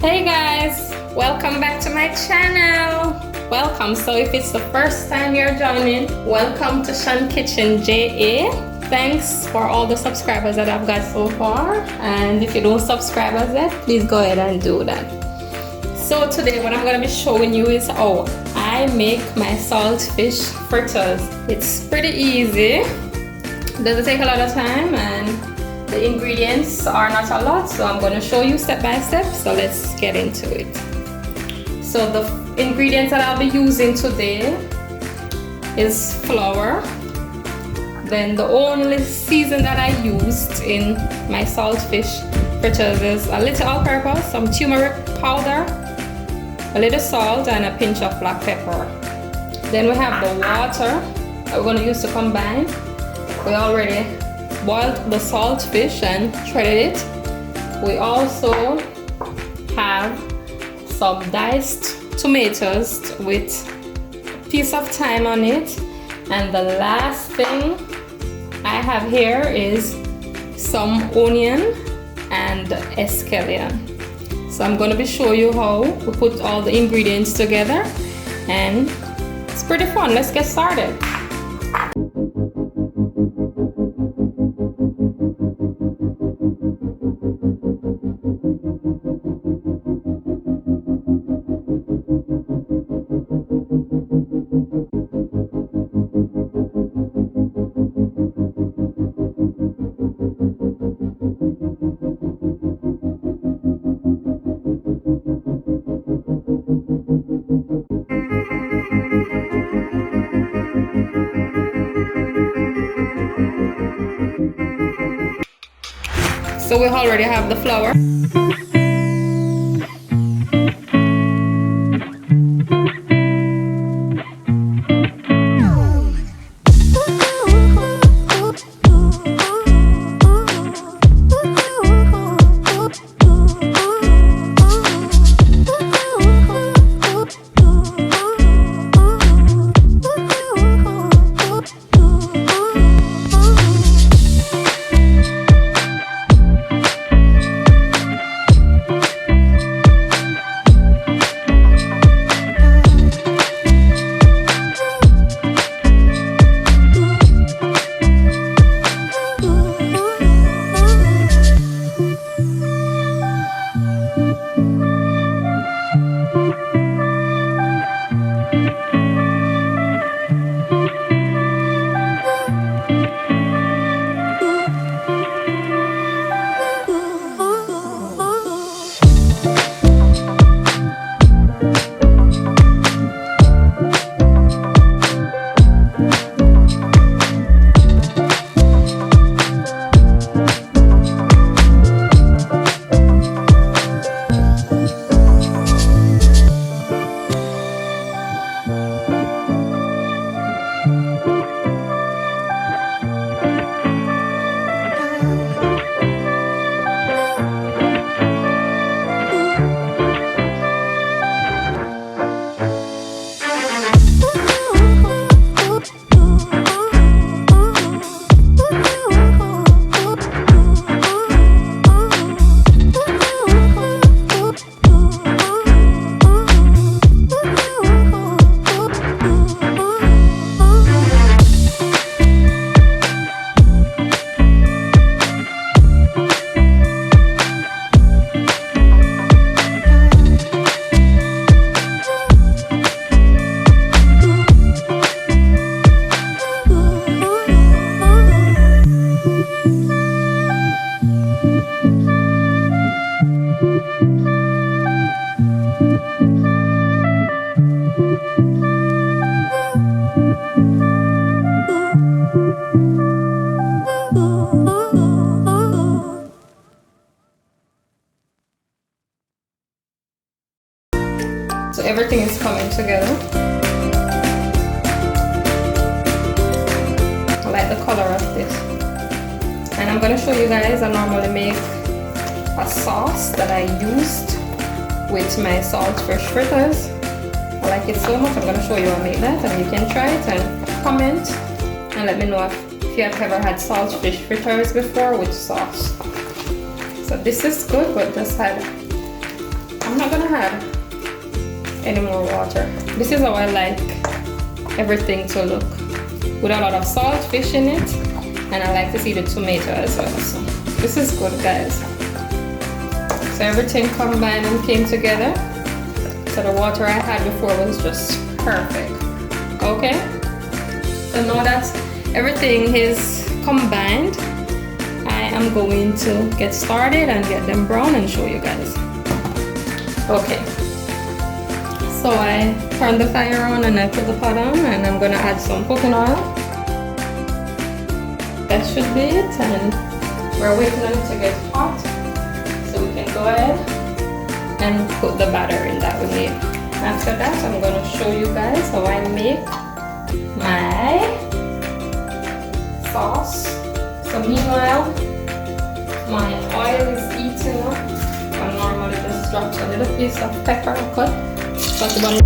Hey guys, welcome back to my channel. Welcome. So if it's the first time you're joining, welcome to Shankitchen JA. Thanks for all the subscribers that I've got so far, and if you don't subscribe as yet, please go ahead and do that. So today what I'm going to be showing you is how I make my saltfish fritters. It's pretty easy, it doesn't take a lot of time, and the ingredients are not a lot, so I'm going to show you step by step. So let's get into it. So the ingredients that I'll be using today is flour. Then the only season that I used in my saltfish fritters is a little all-purpose, some turmeric powder, a little salt, and a pinch of black pepper. Then we have the water that we're going to use to combine. We already boiled the saltfish and shredded it. We also have some diced tomatoes with a piece of thyme on it. And the last thing I have here is some onion and escallion. So I'm going to be showing you how we put all the ingredients together, and it's pretty fun. Let's get started. So we already have the flour. So everything is coming together. I like the color of this. And I'm going to show you guys, I normally make a sauce that I used with my saltfish fritters. I like it so much, I'm going to show you how I make that, and you can try it and comment and let me know if you have ever had saltfish fritters before with sauce. So this is good, but just had, I'm not not gonna add any more water. This is how I like everything to look, with a lot of salt fish in it, and I like to see the tomato as well. So this is good, guys. So everything combined and came together. So the water I had before was just perfect. Okay, so now that everything is combined, I am going to get started and get them brown and show you guys. Okay, so I turned the fire on and I put the pot on, and I'm gonna add some coconut oil. That should be it, and we're waiting on it to get hot so we can go ahead and put the batter in that we made. After that, I'm gonna show you guys how I make my sauce. So meanwhile, my oil is heating up. I normally just drop a little piece of pepper cut, but one.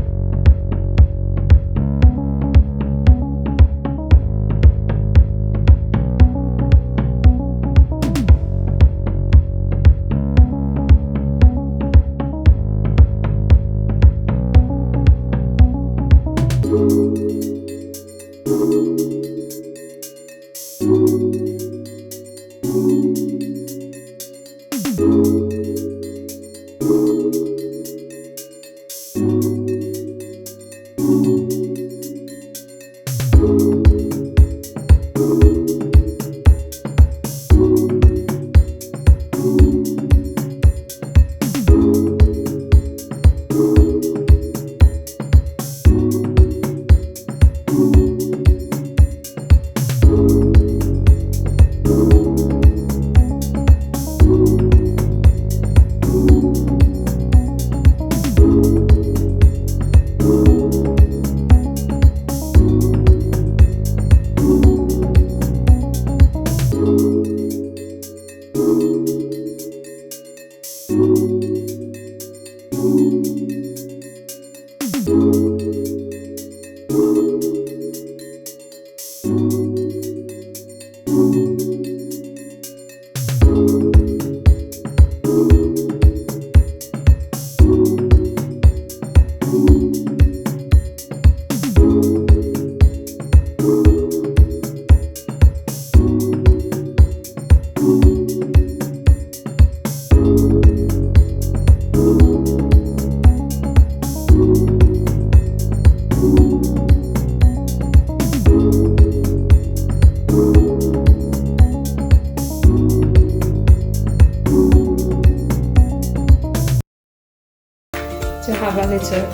To have a little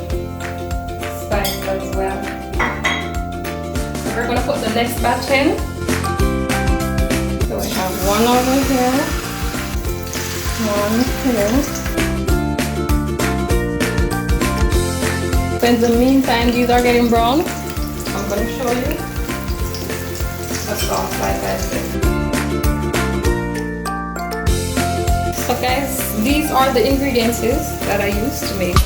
spice as well. So we're gonna put the next batch in. So we have one over here, one here. So in the meantime, these are getting brown. I'm gonna show you the sauce like I said. So guys, these are the ingredients that I used to make